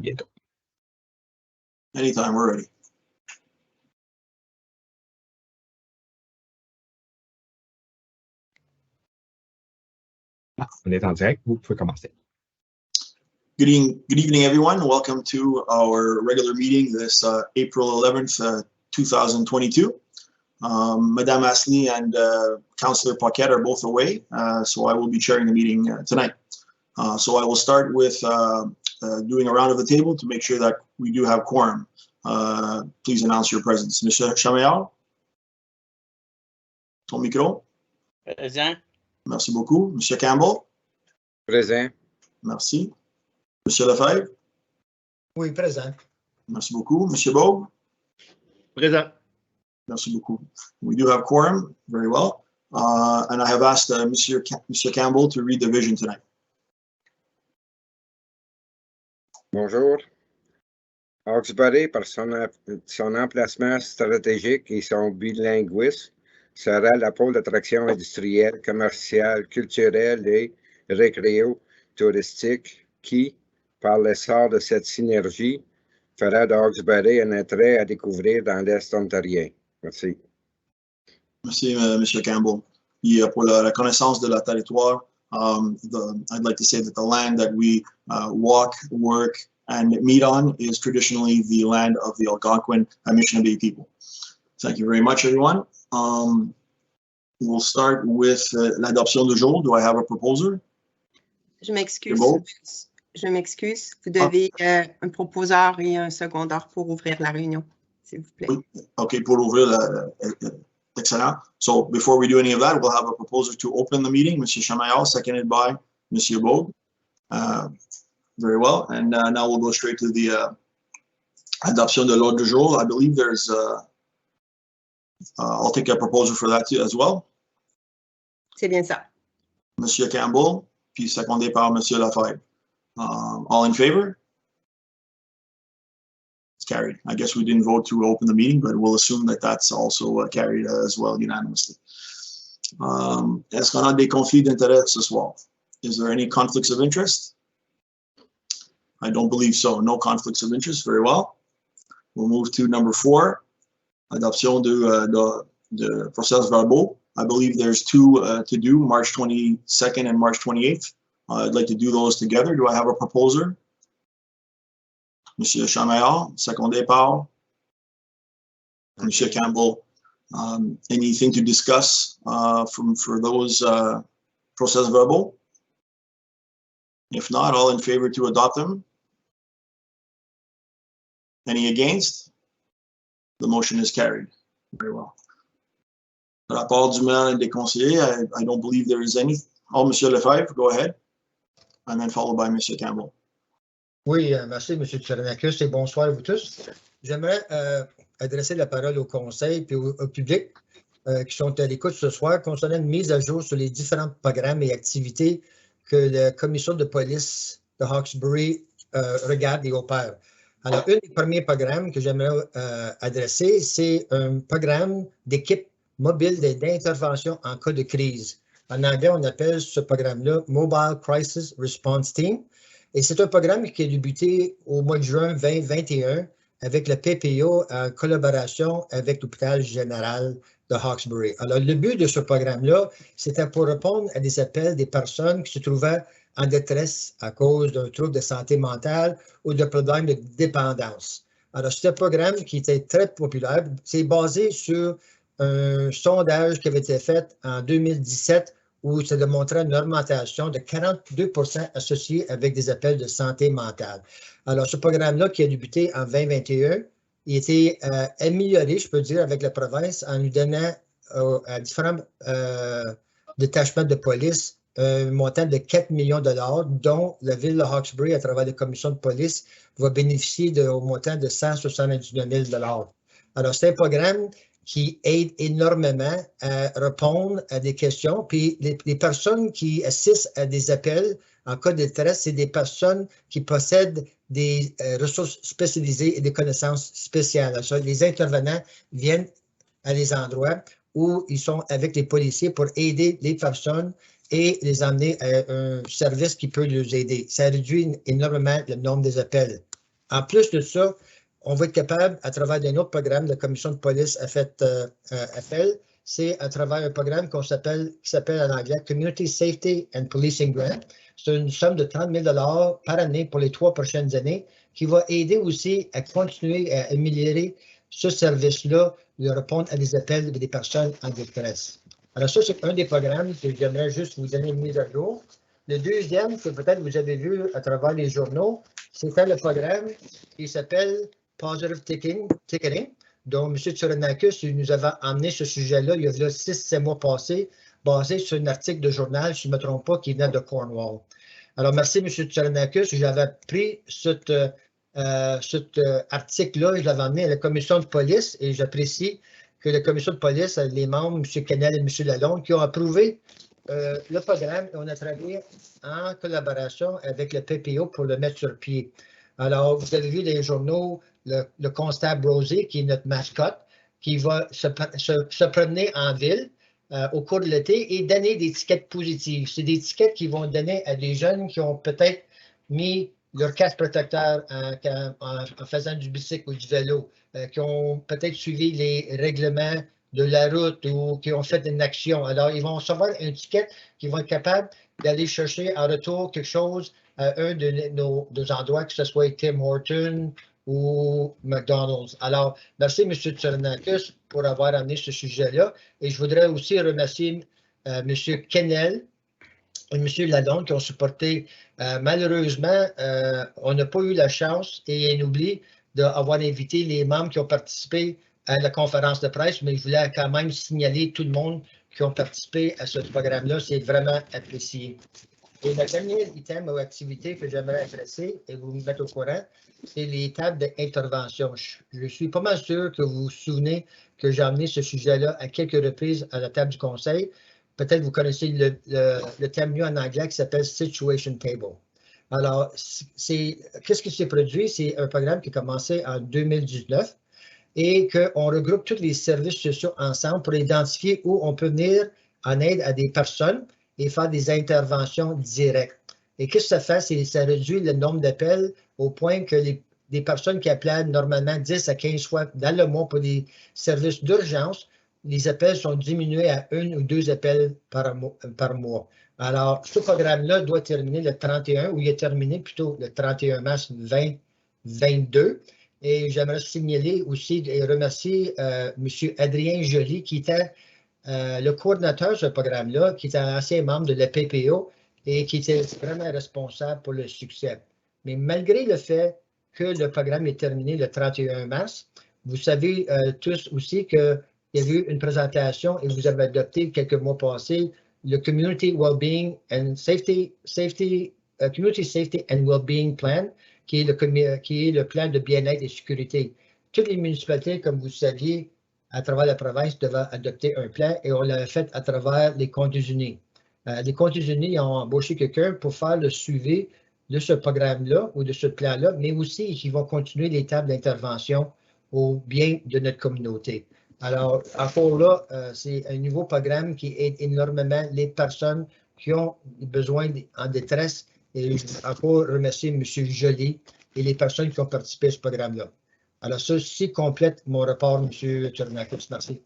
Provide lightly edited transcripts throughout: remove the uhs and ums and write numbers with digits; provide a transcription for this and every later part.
bientôt. Anytime, we're ready. On est en direct, vous pouvez commencer. Good evening, everyone. Welcome to our regular meeting this April 11th, 2022. Madame Astley and Councillor Paquette are both away, so I will be chairing the meeting tonight. So I will start with doing a round of the table to make sure that we do have quorum. Please announce your presence. Monsieur Chamayal? Ton micro? Présent. Merci beaucoup. Monsieur Campbell? Présent. Merci. Monsieur Lefebvre? Oui, présent. Merci beaucoup. Monsieur Bogue? Présent. Merci beaucoup. We do have quorum. Very well. And I have asked Monsieur Campbell to read the vision tonight. Bonjour. Hawkesbury, par son emplacement stratégique et son bilinguisme, sera la pôle d'attraction industrielle, commerciale, culturelle et récréo-touristique qui, par l'essor de cette synergie, fera de Hawkesbury un attrait à découvrir dans l'Est ontarien. Merci. Merci, Monsieur Campbell. Et pour la reconnaissance de la territoire, I'd like to say that the land that we walk, work, and meet on is traditionally the land of the Algonquin Anishinaabe people. Thank you very much, everyone. We'll start with l'adoption du jour. Do I have a proposer? Je m'excuse. Bon. Je m'excuse. Vous devez un proposeur et un secondeur pour ouvrir la réunion, s'il vous plaît. Oui. OK, pour ouvrir excellent. So before we do any of that, we'll have a proposer to open the meeting. Monsieur Chamayal, seconded by Monsieur Bogue. Very well. And now we'll go straight to the adoption de l'ordre du jour. I believe there's I'll take a proposal for that too, as well. C'est bien ça. Monsieur Campbell, puis secondé par Monsieur Lefebvre. All in favor? It's carried. I guess we didn't vote to open the meeting, but we'll assume that that's also carried as well unanimously. Est-ce qu'on a des conflits d'intérêts ce soir? Is there any conflicts of interest? I don't believe so. No conflicts of interest. Very well. We'll move to number 4. Adoption de procès verbaux. I believe there's 2 to do, March 22nd and March 28th. I'd like to do those together. Do I have a proposer? Monsieur Chamayal, secondé par Monsieur Campbell. Anything to discuss for those procès verbaux? If not, all in favor to adopt them? Any against? The motion is carried. Very well. Rapport du maire et des conseillers, I don't believe there is any. Oh, Monsieur Lefebvre, go ahead. And then followed by Monsieur Campbell. Oui, merci, M. Tcharanakis, et bonsoir à vous tous. J'aimerais adresser la parole au Conseil et au public qui sont à l'écoute ce soir concernant une mise à jour sur les différents programmes et activités que la commission de police de Hawkesbury regarde et opère. Alors, un des premiers programmes que j'aimerais adresser, c'est un programme d'équipe mobile d'intervention en cas de crise. En anglais, on appelle ce programme-là Mobile Crisis Response Team. Et c'est un programme qui a débuté au mois de juin 2021 avec le PPO en collaboration avec l'hôpital général de Hawkesbury. Alors, le but de ce programme-là, c'était pour répondre à des appels des personnes qui se trouvaient en détresse à cause d'un trouble de santé mentale ou de problèmes de dépendance. Alors, c'est un programme qui était très populaire. C'est basé sur un sondage qui avait été fait en 2017 où ça démontrait une augmentation de 42% associée avec des appels de santé mentale. Alors, ce programme-là qui a débuté en 2021, il a été amélioré, je peux dire, avec la province en lui donnant à différents détachements de police un montant de 4 millions de $, dont la ville de Hawkesbury, à travers les commissions de police, va bénéficier au montant de 179 000 $. Alors, c'est un programme qui aide énormément à répondre à des questions. Puis les personnes qui assistent à des appels en cas de détresse, c'est des personnes qui possèdent des ressources spécialisées et des connaissances spéciales. Alors, les intervenants viennent à des endroits où ils sont avec les policiers pour aider les personnes et les emmener à un service qui peut les aider. Ça réduit énormément le nombre des appels. En plus de ça, on va être capable, à travers un autre programme, la commission de police a fait appel, c'est à travers un programme qui s'appelle en anglais Community Safety and Policing Grant. C'est une somme de 30 000 $ par année pour les 3 prochaines années qui va aider aussi à continuer à améliorer ce service-là, de répondre à des appels des personnes en détresse. Alors ça, c'est un des programmes que j'aimerais juste vous donner une mise à jour. Le deuxième, que peut-être vous avez vu à travers les journaux, c'était le programme qui s'appelle Positive Ticketing, dont M. Tsouranakus nous avait emmené ce sujet-là il y a 6-7 mois passés, basé sur un article de journal, si je ne me trompe pas, qui venait de Cornwall. Alors, merci M. Tsouranakus. J'avais pris cet article-là et je l'avais emmené à la commission de police et j'apprécie que la commission de police, les membres, M. Kennel et M. Lalonde, qui ont approuvé le programme et on a travaillé en collaboration avec le PPO pour le mettre sur pied. Alors, vous avez vu dans les journaux le constable Rosé, qui est notre mascotte, qui va se promener en ville au cours de l'été et donner des tickets positives. C'est des tickets qui vont donner à des jeunes qui ont peut-être mis leur casque protecteur en faisant du bicycle ou du vélo, qui ont peut-être suivi les règlements de la route ou qui ont fait une action. Alors, ils vont recevoir un ticket qui vont être capables d'aller chercher en retour quelque chose à un de nos endroits, que ce soit Tim Hortons ou McDonald's. Alors, merci M. Tsouranakus pour avoir amené ce sujet-là. Et je voudrais aussi remercier M. Kennel et M. Lalonde qui ont supporté. Malheureusement, on n'a pas eu la chance et un oubli d'avoir invité les membres qui ont participé à la conférence de presse, mais je voulais quand même signaler tout le monde qui ont participé à ce programme-là. C'est vraiment apprécié. Et le dernier item ou activité que j'aimerais adresser et vous me mettre au courant, c'est les tables d'intervention. Je suis pas mal sûr que vous vous souvenez que j'ai amené ce sujet-là à quelques reprises à la table du conseil. Peut-être vous connaissez le terme mieux en anglais qui s'appelle Situation Table. Alors, qu'est-ce qui s'est produit? C'est un programme qui a commencé en 2019 et qu'on regroupe tous les services sociaux ensemble pour identifier où on peut venir en aide à des personnes et faire des interventions directes. Et qu'est-ce que ça fait? C'est ça réduit le nombre d'appels au point que des personnes qui appellent normalement 10 à 15 fois dans le mois pour des services d'urgence, les appels sont diminués à 1 ou 2 appels par mois. Alors, ce programme-là doit terminer le 31, ou il est terminé plutôt le 31 mars 2022. Et j'aimerais signaler aussi et remercier M. Adrien Joly, qui était le coordinateur de ce programme-là, qui était un ancien membre de la PPO et qui était vraiment responsable pour le succès. Mais malgré le fait que le programme est terminé le 31 mars, vous savez tous aussi qu'il y a eu une présentation et vous avez adopté quelques mois passés le Community Wellbeing and Community Safety and Wellbeing Plan, qui est le plan de bien-être et sécurité. Toutes les municipalités, comme vous saviez, à travers la province, devaient adopter un plan et on l'a fait à travers les Comtés unis. Les Comtés unis ont embauché quelqu'un pour faire le suivi de ce programme-là ou de ce plan-là, mais aussi ils vont continuer les tables d'intervention au bien de notre communauté. Alors, encore là, c'est un nouveau programme qui aide énormément les personnes qui ont besoin en détresse. Et je veux encore remercier M. Joly et les personnes qui ont participé à ce programme-là. Alors, ceci complète mon rapport, M. Tsouranakus. Merci.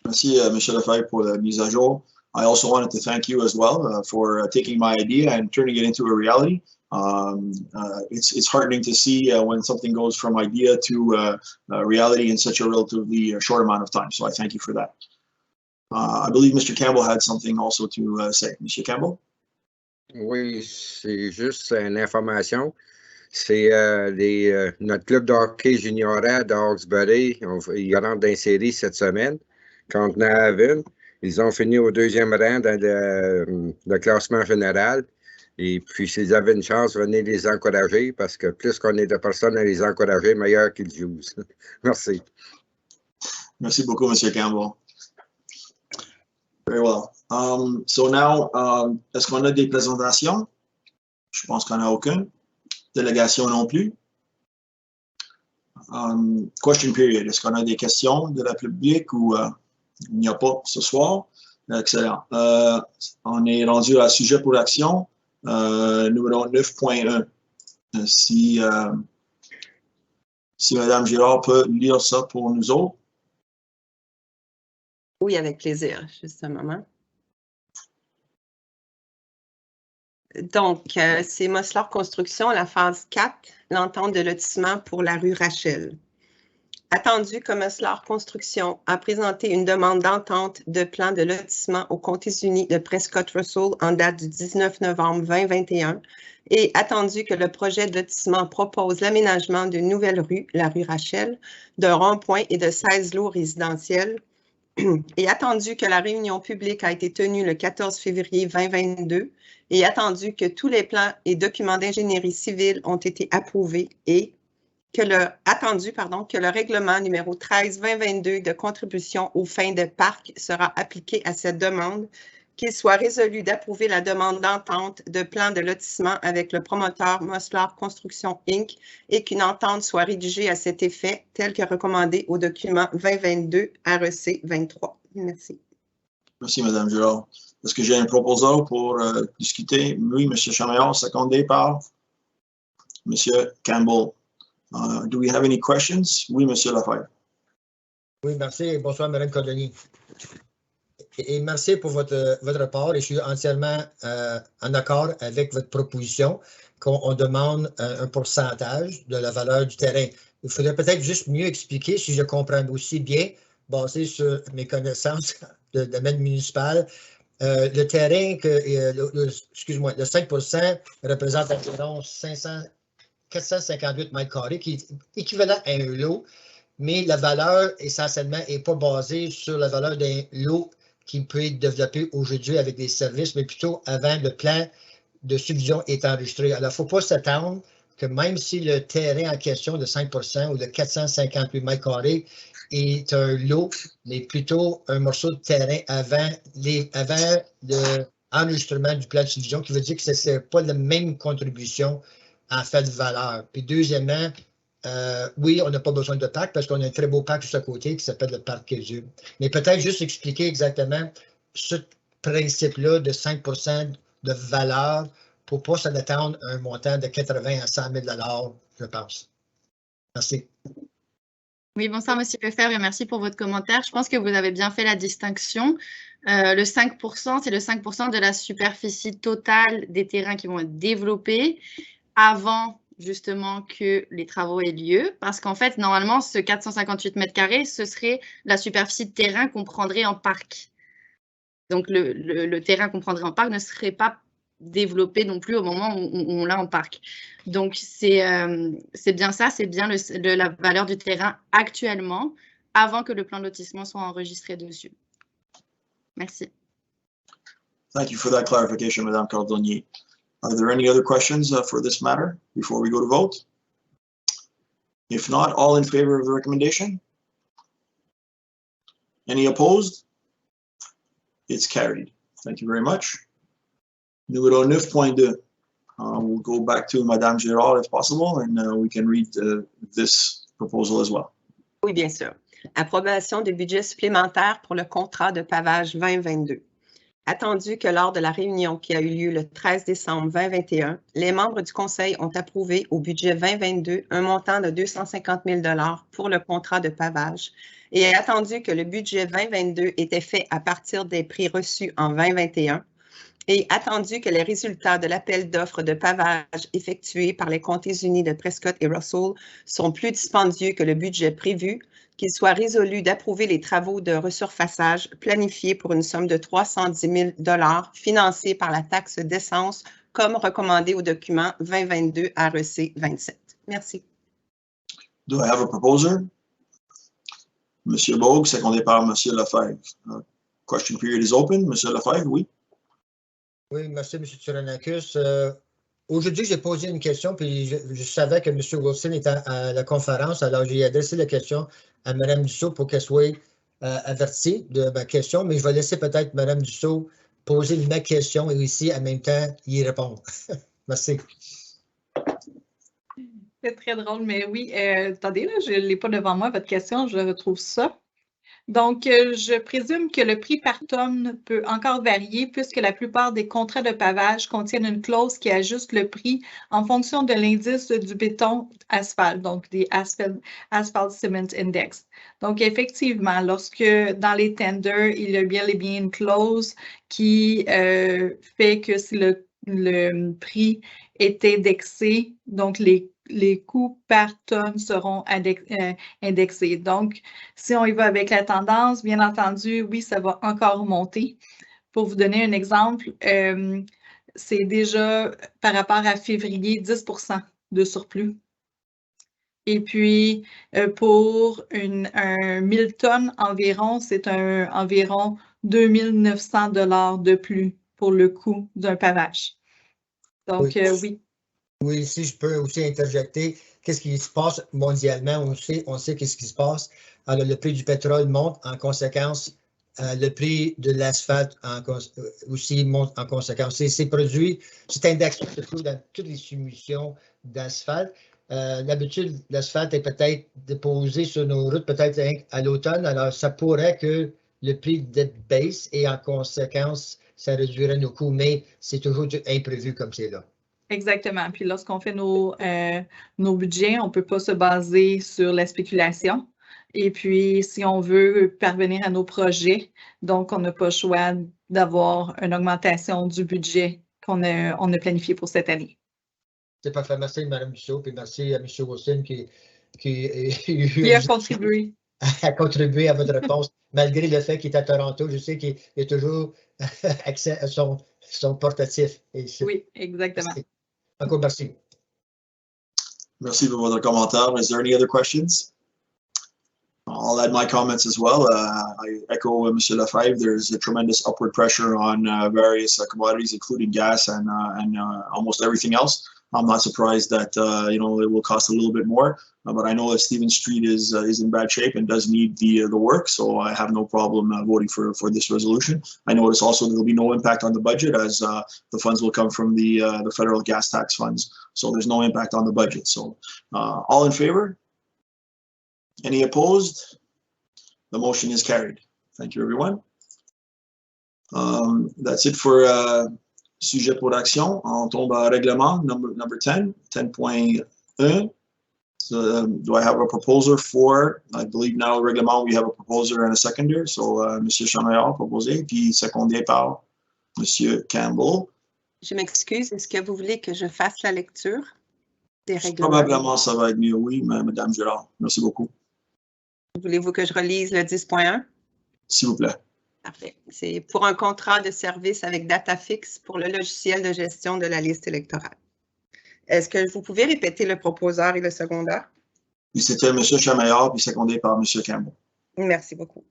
Merci, M. Lefebvre, pour la mise à jour. I also wanted to thank you as well for taking my idea and turning it into a reality. It's heartening to see when something goes from idea to reality in such a relatively short amount of time. So I thank you for that. I believe Mr. Campbell had something also to say. Mr. Campbell? Oui, c'est juste une information. C'est notre club de hockey juniorat de Hawkesbury. Ils rentrent dans une série cette semaine contre Navan. Ils ont fini au 2e rang dans le classement général. Et puis, s'ils avaient une chance, venez les encourager parce que plus qu'on est de personnes à les encourager, meilleur qu'ils jouent. Merci. Merci beaucoup, M. Campbell. Very well. So now, est-ce qu'on a des présentations? Je pense qu'on n'a aucune. Délégation non plus. Question period. Est-ce qu'on a des questions de la public ou il n'y a pas ce soir? Excellent. On est rendu à sujet pour l'action, numéro 9.1. Si Si Mme Girard peut lire ça pour nous autres. Oui, avec plaisir. Juste un moment. Donc, c'est Moslar Construction, la phase 4, l'entente de lotissement pour la rue Rachel. Attendu que Moslar Construction a présenté une demande d'entente de plan de lotissement aux Comtés unis de Prescott Russell en date du 19 novembre 2021 et attendu que le projet de lotissement propose l'aménagement d'une nouvelle rue, la rue Rachel, d'un rond-point et de 16 lots résidentiels et attendu que la réunion publique a été tenue le 14 février 2022 et attendu que tous les plans et documents d'ingénierie civile ont été approuvés et que le règlement numéro 13-2022 de contribution aux fins de parc sera appliqué à cette demande, qu'il soit résolu d'approuver la demande d'entente de plan de lotissement avec le promoteur Moslar Construction Inc. et qu'une entente soit rédigée à cet effet, tel que recommandé au document 2022 REC 23. Merci. Merci, Mme Girard. Est-ce que j'ai un proposeur pour discuter? Oui, M. Chamaillard, secondé par M. Campbell. Do we have any questions? Oui, M. Lefebvre. Oui, merci. Bonsoir, Mme Cordonnier. Et merci pour votre rapport. Et je suis entièrement en accord avec votre proposition qu'on demande un pourcentage de la valeur du terrain. Il faudrait peut-être juste mieux expliquer, si je comprends aussi bien, basé sur mes connaissances de domaine municipal, le terrain, excuse-moi, le 5% représente environ 458 mètres carrés, qui est équivalent à un lot, mais la valeur essentiellement n'est pas basée sur la valeur d'un lot qui peut être développé aujourd'hui avec des services, mais plutôt avant le plan de subdivision est enregistré. Alors, il ne faut pas s'attendre que même si le terrain en question de 5% ou de 458 mètres carrés est un lot, mais plutôt un morceau de terrain avant l'enregistrement du plan de subdivision, qui veut dire que ce n'est pas la même contribution en fait de valeur. Puis deuxièmement, oui, on n'a pas besoin de parc parce qu'on a un très beau parc juste à côté qui s'appelle le parc Kézu. Mais peut-être juste expliquer exactement ce principe-là de 5% de valeur pour ne pas s'en attendre à un montant de 80 à 100 000 $, je pense. Merci. Oui, bonsoir, M. Lefebvre, et merci pour votre commentaire. Je pense que vous avez bien fait la distinction. Le 5%, c'est le 5% de la superficie totale des terrains qui vont être développés avant justement que les travaux aient lieu, parce qu'en fait, normalement, ce 458 mètres carrés, ce serait la superficie de terrain qu'on prendrait en parc. Donc, le terrain qu'on prendrait en parc ne serait pas développé non plus au moment où on l'a en parc. Donc, c'est bien ça, c'est bien la valeur du terrain actuellement, avant que le plan de lotissement soit enregistré dessus. Merci. Thank you for that clarification, Mme Cordonnier. Are there any other questions for this matter before we go to vote? If not, all in favor of the recommendation? Any opposed? It's carried. Thank you very much. Numéro 9.2. We'll go back to Mme Girard if possible, and we can read this proposal as well. Oui, bien sûr. Approbation de budget supplémentaire pour le contrat de pavage 2022. Attendu que lors de la réunion qui a eu lieu le 13 décembre 2021, les membres du Conseil ont approuvé au budget 2022 un montant de 250 000 $ pour le contrat de pavage et attendu que le budget 2022 était fait à partir des prix reçus en 2021 et attendu que les résultats de l'appel d'offres de pavage effectué par les Comtés unis de Prescott et Russell sont plus dispendieux que le budget prévu, qu'il soit résolu d'approuver les travaux de resurfaçage planifiés pour une somme de 310 000 $ financés par la taxe d'essence comme recommandé au document 2022 REC 27. Merci. Do I have a proposer? Monsieur Bogue, secondé par Monsieur Lefebvre. Question period is open. Monsieur Lefebvre, oui. Oui, merci, M. Tsouranakus. Aujourd'hui, j'ai posé une question, puis je savais que M. Wilson était à la conférence, alors j'ai adressé la question à Mme Dussault pour qu'elle soit avertie de ma question, mais je vais laisser peut-être Mme Dussault poser ma question et aussi en même temps y répondre. Merci. C'est très drôle, mais oui, attendez, là, je ne l'ai pas devant moi, votre question, je retrouve ça. Donc, je présume que le prix par tonne peut encore varier puisque la plupart des contrats de pavage contiennent une clause qui ajuste le prix en fonction de l'indice du béton asphalte, donc des Asphalt Cement Index. Donc, effectivement, lorsque dans les tenders, il y a bien et bien une clause qui fait que si le prix est indexé, donc les coûts par tonne seront indexés. Donc, si on y va avec la tendance, bien entendu, oui, ça va encore monter. Pour vous donner un exemple, c'est déjà par rapport à février, 10% de surplus. Et puis, pour un 1000 tonnes environ, c'est environ 2900 $ de plus pour le coût d'un pavage. Donc, oui. Oui, si je peux aussi interjecter, qu'est-ce qui se passe mondialement? On sait qu'est-ce qui se passe. Alors, le prix du pétrole monte, en conséquence, le prix de l'asphalte aussi monte en conséquence. C'est produit, c'est indexé dans toutes les soumissions d'asphalte. D'habitude, l'asphalte est peut-être déposé sur nos routes, peut-être à l'automne. Alors, ça pourrait que le prix baisse et en conséquence, ça réduirait nos coûts, mais c'est toujours imprévu comme c'est là. Exactement. Puis lorsqu'on fait nos budgets, on ne peut pas se baser sur la spéculation. Et puis, si on veut parvenir à nos projets, donc on n'a pas le choix d'avoir une augmentation du budget qu'on a planifié pour cette année. C'est parfait. Merci, Mme Bissot, puis merci à M. Wilson qui a contribué. A contribué à votre réponse, malgré le fait qu'il est à Toronto. Je sais qu'il a toujours accès à son portatif. Oui, exactement. Merci. Encore merci. Merci pour votre commentaire. Is there any other questions? I'll add my comments as well. I echo Mr. Lefebvre. There's a tremendous upward pressure on various commodities, including gas and almost everything else. I'm not surprised that it will cost a little bit more, but I know that Stephen Street is in bad shape and does need the work, so I have no problem voting for this resolution. I notice also there will be no impact on the budget as the funds will come from the federal gas tax funds, so there's no impact on the budget. So all in favor? Any opposed? The motion is carried. Thank you, everyone. That's it for sujet pour action. On tombe à règlement number 10, 10.1. So, do I have a proposer for, I believe now règlement, we have a proposer and a seconder. So, M. Chamaillard proposé, puis secondé par M. Campbell. Je m'excuse, est-ce que vous voulez que je fasse la lecture des règlements? Probablement, ça va être mieux, oui, Mme Girard. Merci beaucoup. Voulez-vous que je relise le 10.1? S'il vous plaît. Parfait. C'est pour un contrat de service avec data fixe pour le logiciel de gestion de la liste électorale. Est-ce que vous pouvez répéter le proposeur et le secondaire? Puis c'était M. Chamaillard, puis secondé par M. Campbell. Merci beaucoup.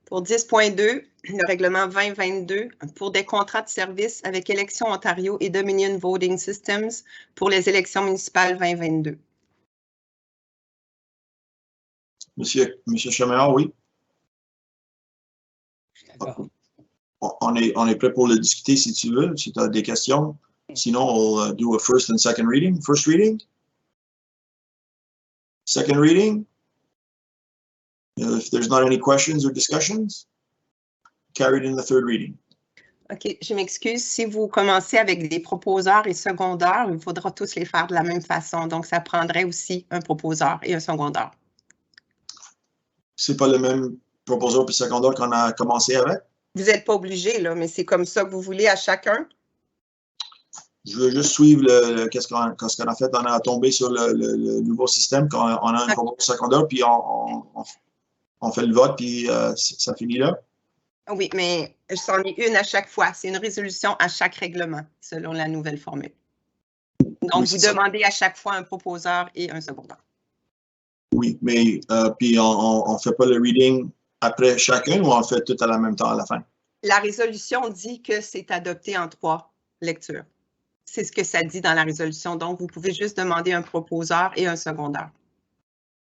Pour 10.2, le règlement 2022 pour des contrats de service avec Élections Ontario et Dominion Voting Systems pour les élections municipales 2022. Monsieur Chamaillard, oui. On est prêt pour le discuter si tu veux, si tu as des questions. Sinon, we'll do a first and second reading. First reading? Second reading? If there's not any questions or discussions, carried in the third reading. OK, je m'excuse. Si vous commencez avec des proposeurs et secondaires, il faudra tous les faire de la même façon. Donc, ça prendrait aussi un proposeur et un secondaire. C'est pas le même proposeur puis secondaire qu'on a commencé avec? Vous n'êtes pas obligé, là, mais c'est comme ça que vous voulez à chacun? Je veux juste suivre qu'est-ce qu'on a fait. On a tombé sur le nouveau système, quand on a un proposeur secondaire, puis on fait le vote, puis ça finit là? Oui, mais c'en est une à chaque fois. C'est une résolution à chaque règlement, selon la nouvelle formule. Donc, oui, vous demandez à chaque fois un proposeur et un secondaire. Oui, mais puis on ne fait pas le reading après chacun ou on fait tout à la même temps à la fin? La résolution dit que c'est adopté en 3 lectures. C'est ce que ça dit dans la résolution. Donc, vous pouvez juste demander un proposeur et un secondaire.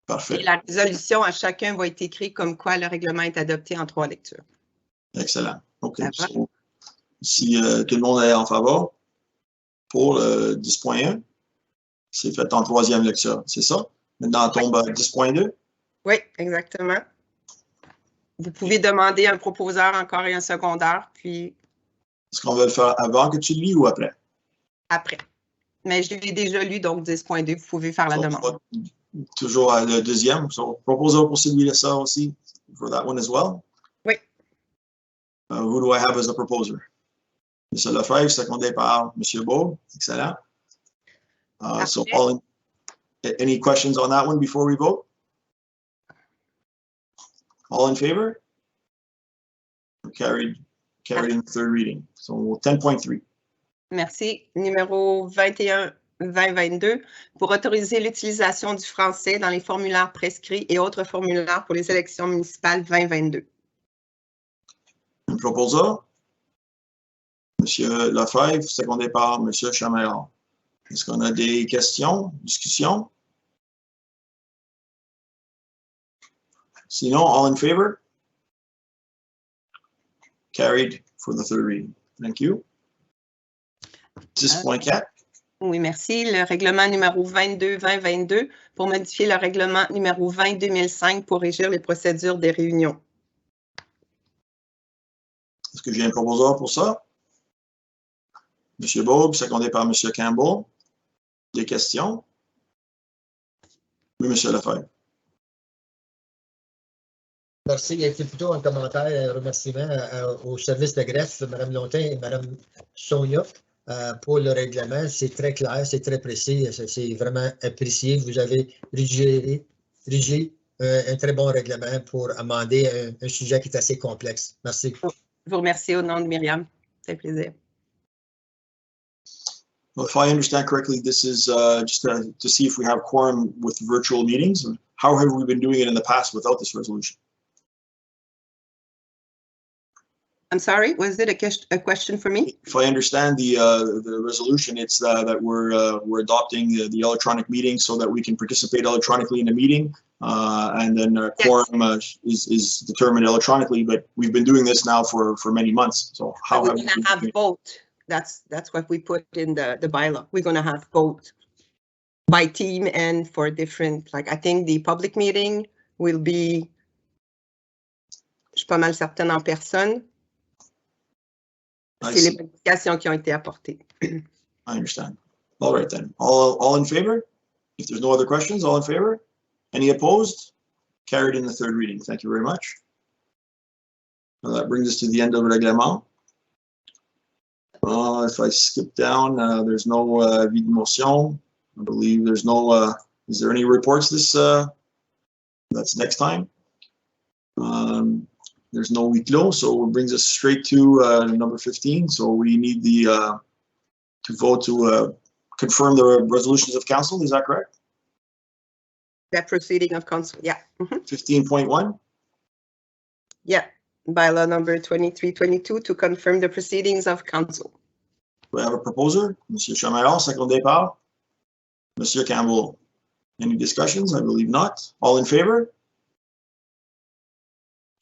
Parfait. Et la résolution à chacun va être écrite comme quoi le règlement est adopté en 3 lectures. Excellent. OK. So, si tout le monde est en faveur pour 10.1, c'est fait en 3e lecture, c'est ça? Maintenant, on tombe à 10.2? Oui, exactement. Vous pouvez demander un proposeur encore et un secondaire, puis Est-ce qu'on va le faire avant que tu le lis ou après? après. Mais je l'ai déjà lu, donc 10.2, vous pouvez faire la So, demande. Toujours le deuxième. So, proposal pour celui-là aussi, for that one as well? Oui. Who do I have as a proposer? M. Lefebvre, secondé par M. Beau. Excellent. So, any questions on that one before we vote? All in favor? Carried in the third reading. So 10.3. Merci. Numéro 21-2022, pour autoriser l'utilisation du français dans les formulaires prescrits et autres formulaires pour les élections municipales 2022. Un proposal? M. Lefebvre, secondé par M. Chaméral. Est-ce qu'on a des questions, discussions? Sinon, all in favor? Carried for the third reading. Thank you. 6.4. Oui, merci. Le règlement numéro 22-2022 pour modifier le règlement numéro 20-2005 pour régir les procédures des réunions. Est-ce que j'ai un proposeur pour ça? M. Bob, secondé par M. Campbell. Des questions? Oui, M. Lefebvre. Merci. C'est plutôt un commentaire, un remerciement au service de greffe, Mme Lontin et Mme Sonia, pour le règlement. C'est très clair, c'est très précis, c'est vraiment apprécié. Vous avez rédigé un très bon règlement pour amender un sujet qui est assez complexe. Merci. Je vous remercie au nom de Myriam. C'est un plaisir. Well, if I understand correctly, this is just to see if we have quorum with virtual meetings. How have we been doing it in the past without this resolution? I'm sorry, was it a question for me? If I understand the resolution, it's that we're adopting the electronic meeting so that we can participate electronically in the meeting, and then quorum is determined electronically. But we've been doing this now for many months. So how we're going to have vote? That's what we put in the bylaw. We're going to have vote by team and for different. Like I think the public meeting will be. Je suis pas mal certaine en personne. C'est les modifications qui ont été apportées. I understand. All right then. All in favor? If there's no other questions, all in favor? Any opposed? Carried in the third reading. Thank you very much. Well, that brings us to the end of the règlement. If I skip down, there's no avis de motion. I believe there's no. Is there any reports this? That's next time. There's no week low, so it brings us straight to number 15. So we need the to vote to confirm the resolutions of council. Is that correct? That proceeding of council, yeah. 15.1. Yeah, bylaw number 2322 to confirm the proceedings of council. We have a proposer, Monsieur Chaméral, secondé par Monsieur Campbell. Any discussions? I believe not. All in favor?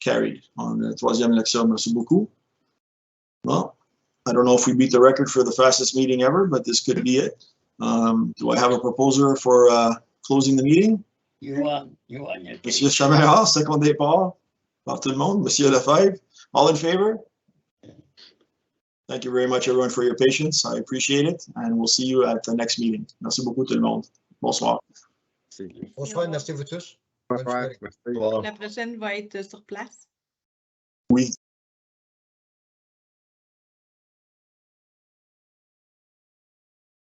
Carried on the troisième lecture. Merci beaucoup. Well, I don't know if we beat the record for the fastest meeting ever, but this could be it. Do I have a proposer for closing the meeting? You won. Monsieur Chaméral, secondé par tout le monde. Monsieur Lefebvre, all in favor? Thank you very much, everyone, for your patience. I appreciate it, and we'll see you at the next meeting. Merci beaucoup tout le monde. Bonsoir. Bonsoir, merci à vous tous. Bonsoir. La prochaine va être sur place. Oui.